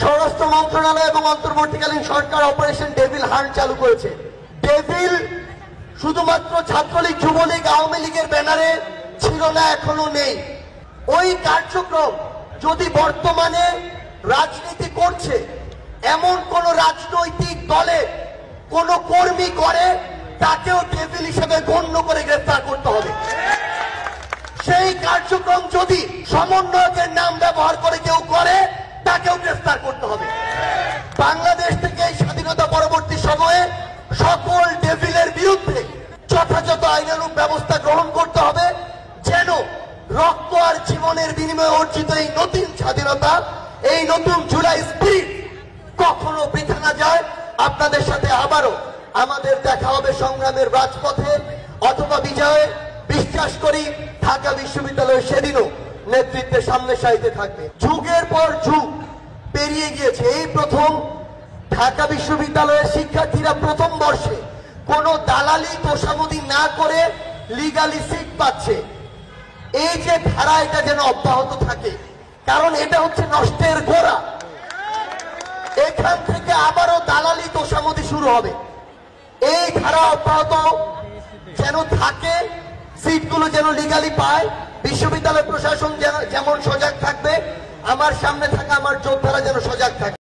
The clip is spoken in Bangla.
স্বরাষ্ট্র মন্ত্রণালয় এবং অন্তর্বর্তীকালীন সরকার অপারেশন ডেভিল হান্ট চালু করেছে। ডেভিল শুধুমাত্র ছাত্রলীগ, যুবলীগ, আওয়ামী লীগের ব্যানারে ছিল না, এখনো নেই। ওই কার্যক্রম যদি বর্তমানে রাজনীতি করছে এমন কোন রাজনৈতিক দলে কোন কর্মী করে, তাকেও ডেভিল হিসেবে গণ্য করে গ্রেফতার করতে হবে। সেই কার্যক্রম যদি সমন্বয়কের নাম ব্যবহার করে কেউ করে, তাকেও গ্রেফতার করতে হবে। বাংলাদেশ থেকে এই স্বাধীনতা পরবর্তী সময়ে সকল ডেভিলের বিরুদ্ধে যথাযথ আইনানুগ ব্যবস্থা গ্রহণ করতে হবে, যেন রক্ত আর জীবনের বিনিময়ে অর্জিত এই নতুন স্বাধীনতা, এই নতুন জুলাই স্পিরিট কখনো বৃথা না যায়। আপনাদের সাথে আবারও আমাদের দেখা হবে সংগ্রামের রাজপথে অথবা বিজয়ে। বিশ্বাস করি ঢাকা বিশ্ববিদ্যালয় সেদিনও নেতৃত্বের সামনে সারিতে থাকবে। যুগের পর যুগ পেরিয়ে গিয়েছে, এই প্রথম ঢাকা বিশ্ববিদ্যালয়ের শিক্ষার্থীরা প্রথম বর্ষে কোনো দালালি তোষামোদি না করে লিগালি সিট পাচ্ছে। এই যে ধারা, এটা যেন অব্যাহত থাকে, কারণ এটা হচ্ছে নষ্টের গোড়া। এখান থেকে আবারও দালালি তোষামোদি শুরু হবে। এই ধারা অব্যাহত যেন থাকে, সিটগুলো যেন লিগালি পায়। বিশ্ববিদ্যালয় প্রশাসন যেমন সজাগ থাকবে, আমার সামনে থাকা আমার যোদ্ধারা যেন সজাগ থাকে।